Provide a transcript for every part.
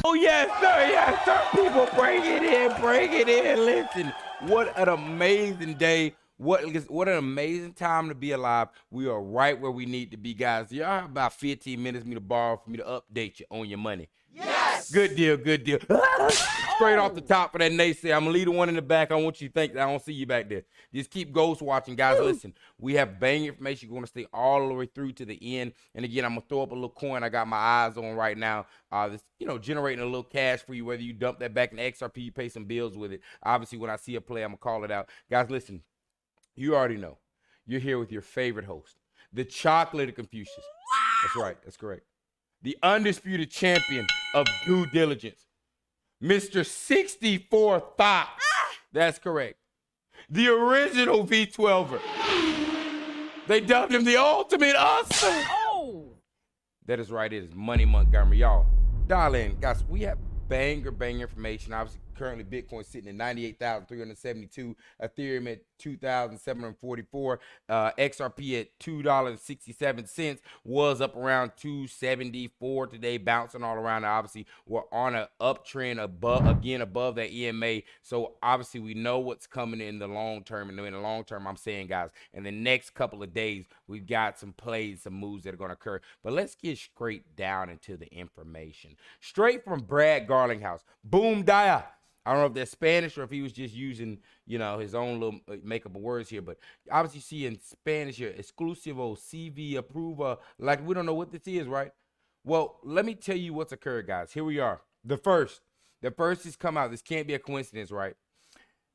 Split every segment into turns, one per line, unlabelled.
Oh, yes, sir. Yes, sir. People, bring it in. Bring it in. Listen, what an amazing day. What an amazing time to be alive. We are right where we need to be, guys. Y'all have about 15 minutes for me to borrow for me to update you on your money.
Yes.
Good deal, good deal. Straight off the top of that naysayer. I'm going to leave the one in the back. I want you to think that I don't see you back there. Just keep ghost watching, guys. Listen, we have bang information. You're going to stay all the way through to the end. And again, I'm going to throw up a little coin I got my eyes on right now. This, generating a little cash for you, whether you dump that back in XRP, you pay some bills with it. Obviously, when I see a play, I'm going to call it out. Guys, listen, you already know. You're here with your favorite host, the chocolate of Confucius. That's right. That's correct. The undisputed champion of due diligence, Mr. 64 Thoughts. That's correct. The original V12er. They dubbed him the ultimate hustler.
Oh.
That is right. It is Money Montgomery. Y'all, dial in. Guys, we have banger information. Obviously, currently Bitcoin sitting at 98,372, Ethereum at 2,744, XRP at $2.67, was up around 274 today, bouncing all around. Obviously, we're on an uptrend above that EMA. So obviously, we know what's coming in the long term. And in the long term, I'm saying, guys, in the next couple of days, we've got some plays, some moves that are going to occur. But let's get straight down into the information. Straight from Brad Garlinghouse. Boom dia. I don't know if that's Spanish or if he was just using, his own little makeup of words here. But obviously, you see in Spanish here, exclusivo, CV, approval. Like, we don't know what this is, right? Well, let me tell you what's occurred, guys. Here we are. The first has come out. This can't be a coincidence, right?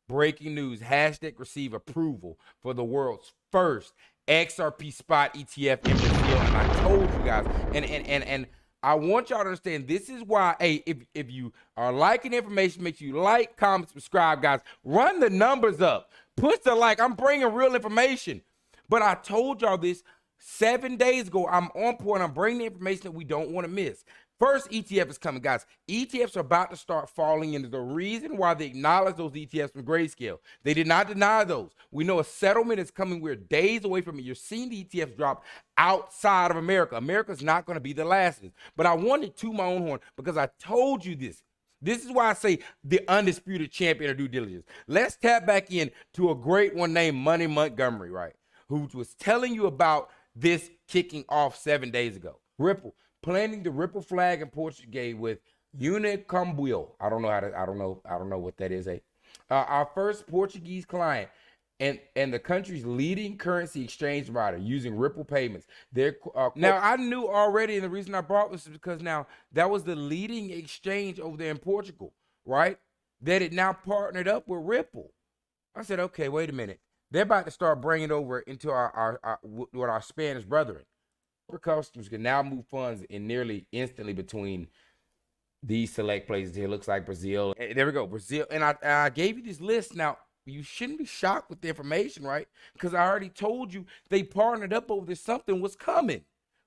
Breaking news. Hashtag receive approval for the world's first XRP spot ETF in Brazil. And I told you guys, and I want y'all to understand, this is why, hey, if you are liking information, make sure you like, comment, subscribe, guys. Run the numbers up. Push the like. I'm bringing real information. But I told y'all this 7 days ago. I'm on point. I'm bringing the information that we don't want to miss. First ETF is coming, guys. ETFs are about to start falling into the reason why they acknowledge those ETFs from Grayscale. They did not deny those. We know a settlement is coming. We're days away from it. You're seeing the ETFs drop outside of America. America's not going to be the last. But I wanted to my own horn because I told you this. This is why I say the undisputed champion of due diligence. Let's tap back in to a great one named Money Montgomery, right? Who was telling you about this kicking off 7 days ago. Ripple. Planting the Ripple flag in Portuguese with Unicambio. I don't know what that is. Our first Portuguese client and the country's leading currency exchange provider using Ripple payments. Now I knew already, and the reason I brought this is because now that was the leading exchange over there in Portugal, right? That it now partnered up with Ripple. I said, okay, wait a minute. They're about to start bringing it over into our Spanish brethren. Customers can now move funds in nearly instantly between these select places here. Looks like Brazil. And there we go, Brazil. And I gave you this list. Now, you shouldn't be shocked with the information, right? Because I already told you they partnered up over this. Something was coming,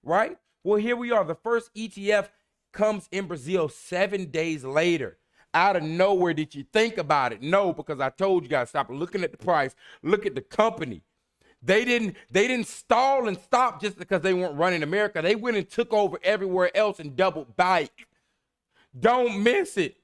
right? Well, here we are. The first ETF comes in Brazil 7 days later. Out of nowhere, did you think about it? No, because I told you guys, stop looking at the price. Look at the company. They didn't stall and stop just because they weren't running America. They went and took over everywhere else and doubled back. Don't miss it.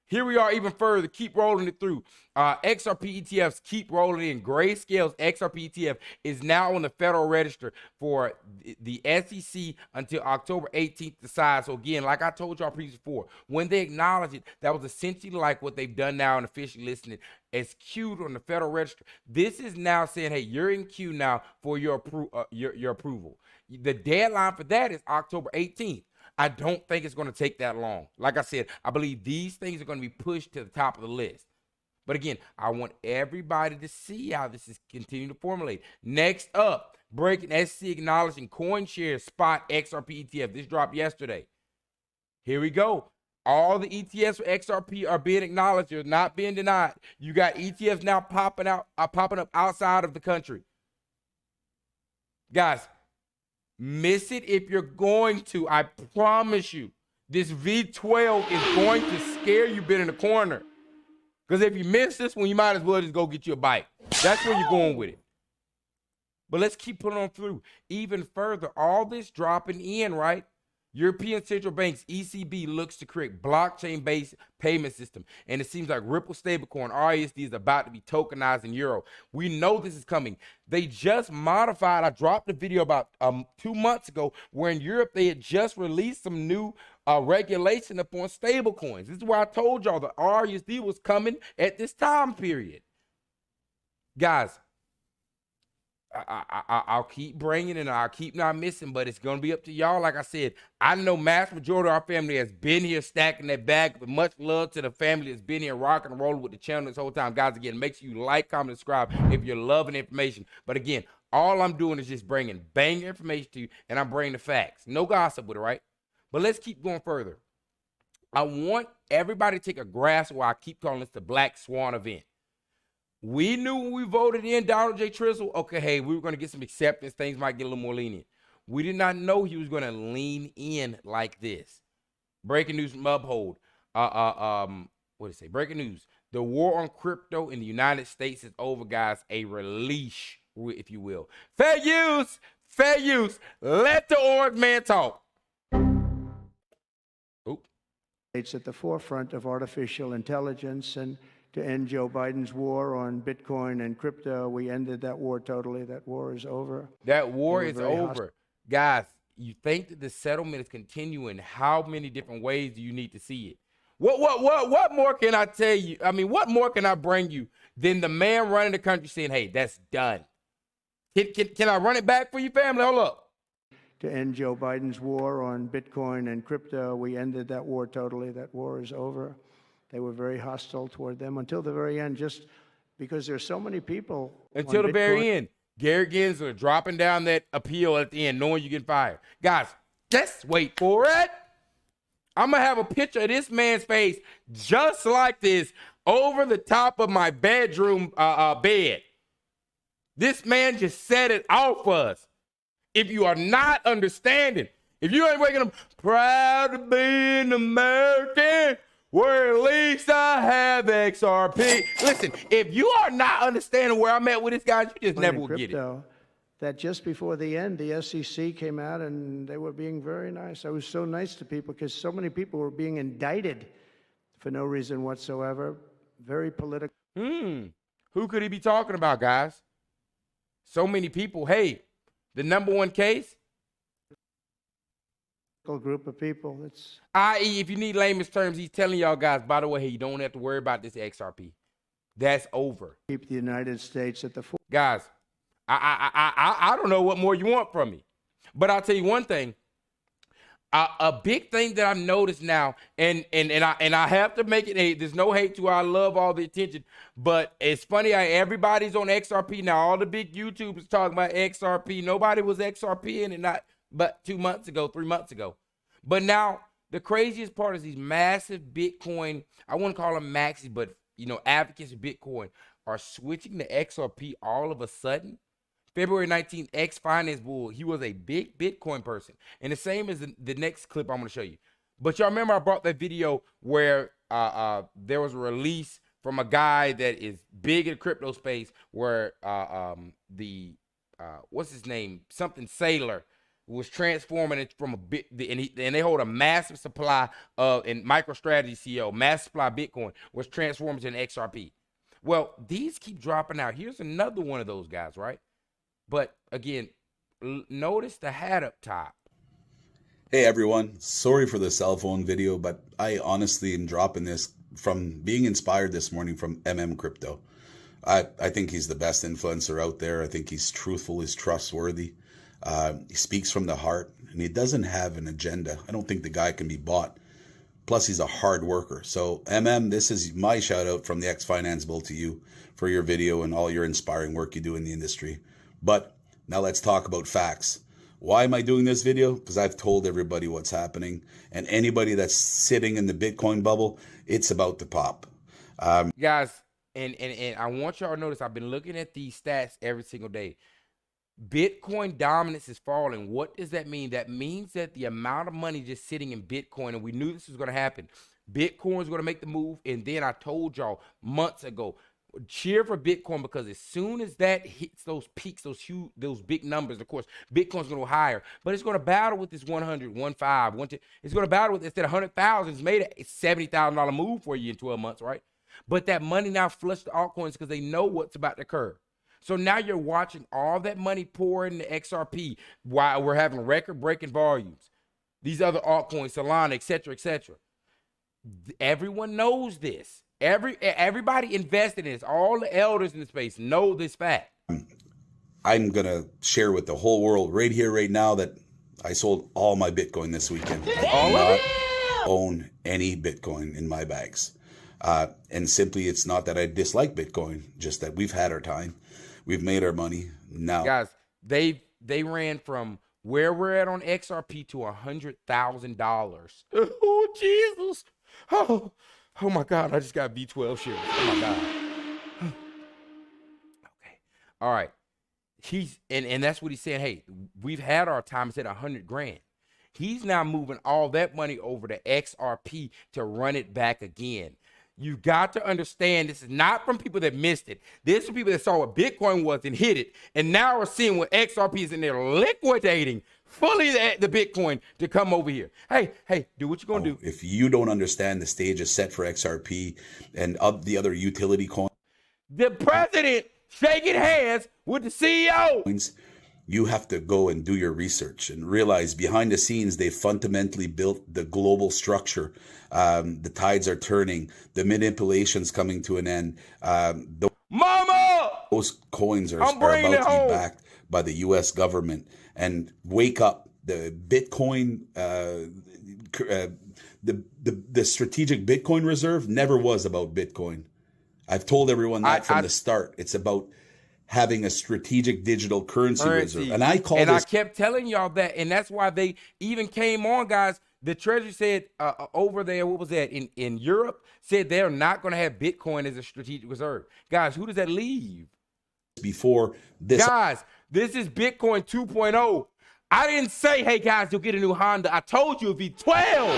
Here we are even further. Keep rolling it through. XRP ETFs keep rolling in. Grayscale's XRP ETF is now on the Federal Register for the SEC until October 18th to decide. So again, like I told y'all previously before, when they acknowledge it, that was essentially like what they've done now and officially listing it as queued on the Federal Register. This is now saying, hey, you're in queue now for your approval. The deadline for that is October 18th. I don't think it's going to take that long. Like I said, I believe these things are going to be pushed to the top of the list. But again, I want everybody to see how this is continuing to formulate. Next up, breaking SEC acknowledging CoinShares Spot XRP ETF. This dropped yesterday. Here we go. All the ETFs for XRP are being acknowledged. They're not being denied. You got ETFs now popping up outside of the country. Guys, miss it if you're going to. I promise you, this V12 is going to scare you a bit in the corner. Because if you miss this one, you might as well just go get you a bite. That's where you're going with it. But let's keep putting on through. Even further, all this dropping in, right? European Central Bank's ECB looks to create blockchain-based payment system, and it seems like Ripple stablecoin RESD is about to be tokenized in euro. We know this is coming. They just modified. I dropped a video about 2 months ago where in Europe they had just released some new regulation upon stablecoins. This is why I told y'all the RESD was coming at this time period, guys. I'll keep bringing and I'll keep not missing, but it's going to be up to y'all. Like I said, I know mass majority of our family has been here stacking that bag, but much love to the family that's been here rocking and rolling with the channel this whole time. Guys, again, make sure you like, comment, subscribe if you're loving information. But again, all I'm doing is just bringing bang information to you, and I'm bringing the facts. No gossip with it, right? But let's keep going further. I want everybody to take a grasp of why I keep calling this the Black Swan event. We knew when we voted in Donald J. Trizzle, okay, hey, we were going to get some acceptance. Things might get a little more lenient. We did not know he was going to lean in like this. Breaking news from Uphold. What did it say? Breaking news. The war on crypto in the United States is over, guys. A release, if you will. Fair use. Fair use. Let the orange man talk. Oop.
It's at the forefront of artificial intelligence, and to end Joe Biden's war on Bitcoin and crypto. We ended that war totally. That war is over.
That war is over. Guys, you think that the settlement is continuing. How many different ways do you need to see it? What more can I tell you? I mean, what more can I bring you than the man running the country saying, hey, that's done? Can I run it back for you, family? Hold up.
To end Joe Biden's war on Bitcoin and crypto. We ended that war totally. That war is over. They were very hostile toward them until the very end, just because there's so many people.
Until the very end. Garrett Gensler dropping down that appeal at the end, knowing you get fired. Guys, just wait for it. I'm going to have a picture of this man's face just like this over the top of my bedroom bed. This man just set it off for us. If you are not understanding, if you ain't waking up, proud to be an American, where at least I have XRP. Listen, if you are not understanding where I'm at with this guy, you just never will get it.
That just before the end, the SEC came out and they were being very nice. I was so nice to people because so many people were being indicted for no reason whatsoever. Very political.
Who could he be talking about, guys? So many people. Hey, the number one case?
Group of people. It's
i.e., if you need layman's terms, he's telling y'all guys, by the way, hey, you don't have to worry about this XRP. That's over.
Keep the United States at the fore.
Guys, I don't know what more you want from me, but I'll tell you one thing. A big thing that I've noticed now, and I have to make it. Hey, there's no hate to. I love all the attention, but it's funny how everybody's on XRP now. All the big YouTubers talking about XRP. Nobody was XRP in it, not but 2 months ago, 3 months ago. But now the craziest part is these massive Bitcoin. I wouldn't call them maxis, but advocates of Bitcoin are switching to XRP all of a sudden. February 19th, ex-finance bull, he was a big Bitcoin person. And the same as the next clip I'm going to show you. But y'all remember I brought that video where there was a release from a guy that is big in the crypto space where what's his name? Something Sailor was transforming it from a bit, and they hold a massive supply of, and MicroStrategy CEO, massive supply of Bitcoin was transformed into an XRP. Well, these keep dropping out. Here's another one of those guys, right? But again, notice the hat up top.
Hey everyone, sorry for the cell phone video, but I honestly am dropping this from being inspired this morning from Crypto. I think he's the best influencer out there. I think he's truthful, he's trustworthy. He speaks from the heart, and he doesn't have an agenda. I don't think the guy can be bought. Plus, he's a hard worker. So, this is my shout out from the ex-finance bull to you for your video and all your inspiring work you do in the industry. But now let's talk about facts. Why am I doing this video? Because I've told everybody what's happening, and anybody that's sitting in the Bitcoin bubble, it's about to pop.
Guys, and I want y'all to notice, I've been looking at these stats every single day. Bitcoin dominance is falling. What does that mean? That means that the amount of money just sitting in Bitcoin, and we knew this was going to happen. Bitcoin is going to make the move, and then I told y'all months ago, cheer for Bitcoin, because as soon as that hits those peaks, those huge, those big numbers, of course, Bitcoin's going to go higher, but it's going to battle with this 100, 1.5, 110. It's going to battle with, instead of 100,000, it's made a $70,000 move for you in 12 months, right? But that money now flushed the altcoins because they know what's about to occur. So now you're watching all that money pour into XRP while we're having record-breaking volumes. These other altcoins, Solana, et cetera, et cetera. Everyone knows this. Everybody invested in this. All the elders in the space know this fact.
I'm going to share with the whole world right here, right now, that I sold all my Bitcoin this weekend. I do not own any Bitcoin in my bags. And simply, it's not that I dislike Bitcoin, just that we've had our time. We've made our money. Now,
guys, they ran from where we're at on XRP to $100,000. Oh, Jesus. Oh my God, I just got V12 shares. Oh my God. Okay. All right. And that's what he's saying. Hey, we've had our time. It's at 100 grand. He's now moving all that money over to XRP to run it back again. You got to understand, this is not from people that missed it. This is from people that saw what Bitcoin was and hit it. And now we're seeing what XRP is in there liquidating fully the Bitcoin to come over here. Hey, do what you're going to do.
If you don't understand, the stage is set for XRP and of the other utility coins.
The president shaking hands with the CEO.
You have to go and do your research and realize behind the scenes, they fundamentally built the global structure. The tides are turning. The manipulation's coming to an end. Those coins are about to be backed by the U.S. government. And wake up. The Bitcoin, the strategic Bitcoin reserve never was about Bitcoin. I've told everyone that from the start. It's about having a strategic digital currency reserve. And I kept
telling y'all that, and that's why they even came on, guys. The Treasury said over there, what was that, in Europe, said they're not going to have Bitcoin as a strategic reserve. Guys, who does that leave?
Before this.
Guys, this is Bitcoin 2.0. I didn't say, hey, guys, you'll get a new Honda. I told you it'd be 12.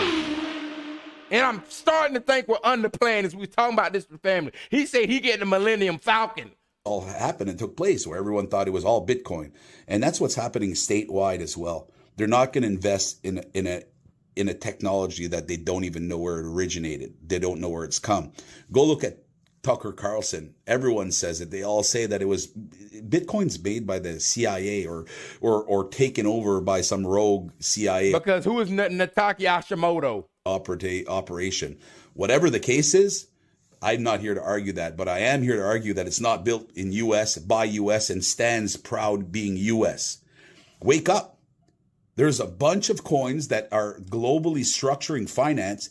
And I'm starting to think we're underplaying as we're talking about this with family. He said he getting the Millennium Falcon.
All happened and took place where everyone thought it was all Bitcoin. And that's what's happening statewide as well. They're not going to invest in a technology that they don't even know where it originated. They don't know where it's come. Go look at Tucker Carlson. Everyone says it. They all say that it was Bitcoin's made by the CIA or taken over by some rogue CIA.
Because who is Nataki Hashimoto?
Operation. Whatever the case is, I'm not here to argue that, but I am here to argue that it's not built in U.S. by U.S. and stands proud being U.S. Wake up. There's a bunch of coins that are globally structuring finance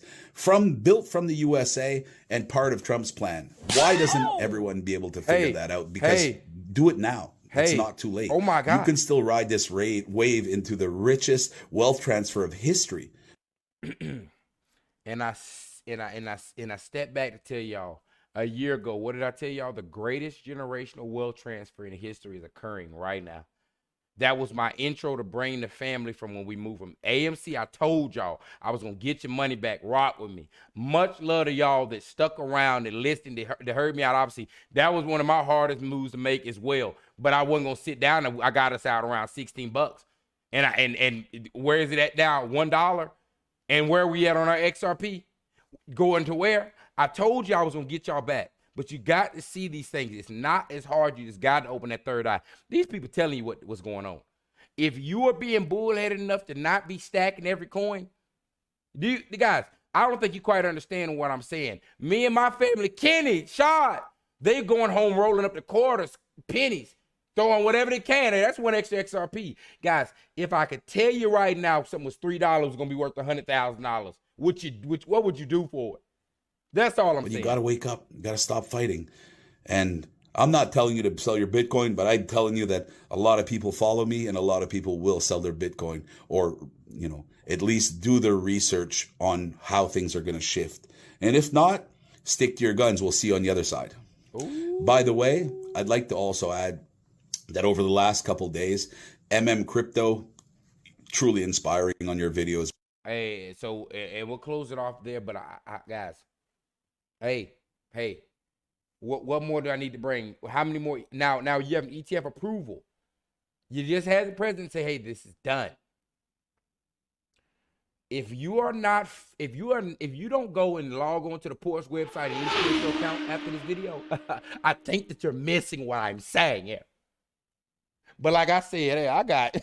built from the USA and part of Trump's plan. Why doesn't everyone be able to figure that out? Because do it now. It's not too late.
Oh my God.
You can still ride this wave into the richest wealth transfer of history.
And I step back to tell y'all, a year ago, what did I tell y'all? The greatest generational wealth transfer in history is occurring right now. That was my intro to bring the family from when we moved from AMC. I told y'all I was going to get your money back. Rock with me. Much love to y'all that stuck around and listened. They heard me out. Obviously, that was one of my hardest moves to make as well. But I wasn't going to sit down. And I got us out around $16. And where is it at now? $1. And where are we at on our XRP? Going to where? I told you I was going to get y'all back. But you got to see these things. It's not as hard. You just got to open that third eye. These people telling you what's going on. If you are being bullheaded enough to not be stacking every coin, guys, I don't think you quite understand what I'm saying. Me and my family, Kenny, Shad, they going home rolling up the quarters, pennies, throwing whatever they can. That's one extra XRP. Guys, if I could tell you right now something was $3, was going to be worth $100,000, what would you do for it? That's all I'm saying.
You got to wake up. You got to stop fighting. And I'm not telling you to sell your Bitcoin, but I'm telling you that a lot of people follow me and a lot of people will sell their Bitcoin or, at least do their research on how things are going to shift. And if not, stick to your guns. We'll see you on the other side. Ooh. By the way, I'd like to also add that over the last couple of days, Crypto, truly inspiring on your videos.
Hey, so, and we'll close it off there, but guys, hey, What more do I need to bring? How many more? Now you have an ETF approval. You just had the president say, "Hey, this is done." If you don't go and log on to the Porsche website and list your account after this video, I think that you're missing what I'm saying here. But like I said, hey, I got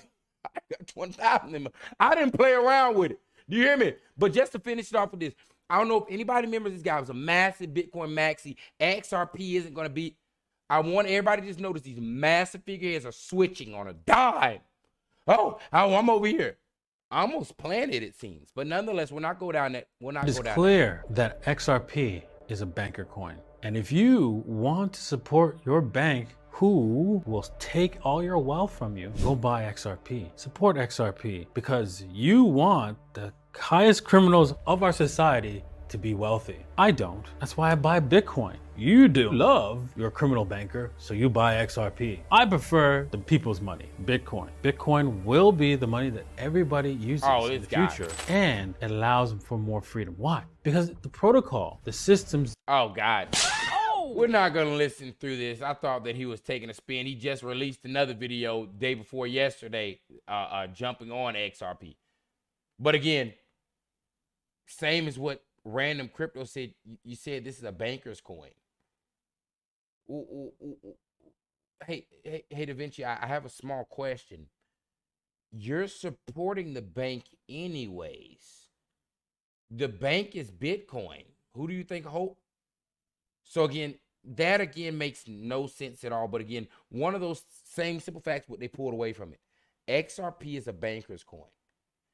20,000 in my, I didn't play around with it. Do you hear me? But just to finish it off with this, I don't know if anybody remembers this guy was a massive Bitcoin maxi. XRP isn't going to be. I want everybody to just notice these massive figureheads are switching on a dime. Oh, I'm over here. I almost planned it seems. But nonetheless, we'll not go down that.
It's clear that XRP is a banker coin. And if you want to support your bank who will take all your wealth from you, go buy XRP. Support XRP because you want the highest criminals of our society to be wealthy. I don't. That's why I buy Bitcoin. You do love your criminal banker, so you buy XRP. I prefer the people's money, Bitcoin. Bitcoin will be the money that everybody uses in the future, and it allows them for more freedom. Why? Because the protocol, the systems.
Oh, God. We're not going to listen through this. I thought that he was taking a spin. He just released another video day before yesterday, jumping on XRP. But again, same as what Random Crypto said. You said this is a banker's coin. Hey, Da Vinci, I have a small question. You're supporting the bank anyways. The bank is Bitcoin. Who do you think hope? So again, that again makes no sense at all. But again, one of those same simple facts, what they pulled away from it. XRP is a banker's coin.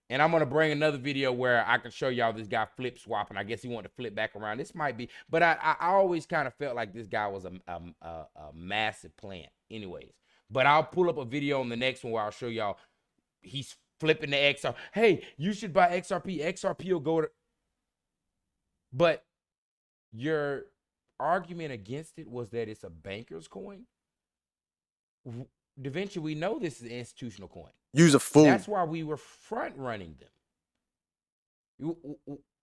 And I'm going to bring another video where I can show y'all this guy flip swapping. I guess he wanted to flip back around. This might be, but I always kind of felt like this guy was a massive plant anyways. But I'll pull up a video on the next one where I'll show y'all he's flipping the XRP. Hey, you should buy XRP. XRP will go to. But your argument against it was that it's a banker's coin. Da Vinci, we know this is an institutional coin.
Use a fool.
That's why we were front running them.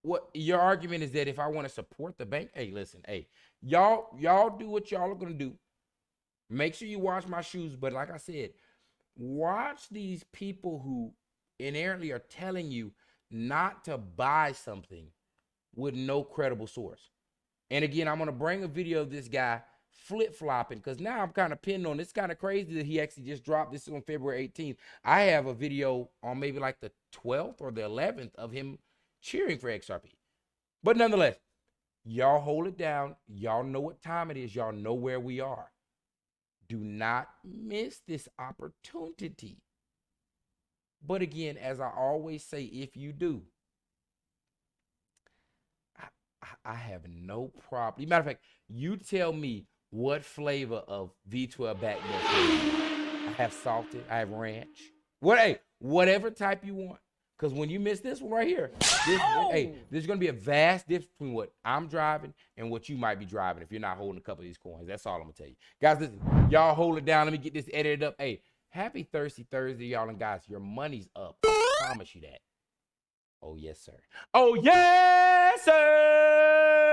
What your argument is that if I want to support the bank, hey, listen, hey, y'all do what y'all are gonna do. Make sure you wash my shoes. But like I said, watch these people who inherently are telling you not to buy something with no credible source. And again, I'm gonna bring a video of this guy flip-flopping because now I'm kind of pinned on. It's kind of crazy that he actually just dropped this on February 18th. I have a video on maybe like the 12th or the 11th of him cheering for XRP. But nonetheless, y'all hold it down. Y'all know what time it is. Y'all know where we are. Do not miss this opportunity. But again, as I always say, if you do, I have no problem. Matter of fact, you tell me what flavor of V12 back there? I have salted. I have ranch. Whatever type you want. Because when you miss this one right here, there's going to be a vast difference between what I'm driving and what you might be driving if you're not holding a couple of these coins. That's all I'm going to tell you. Guys, listen, y'all hold it down. Let me get this edited up. Hey, happy Thirsty Thursday, y'all. And guys, your money's up. I promise you that. Oh, yes, sir. Oh, yes, sir.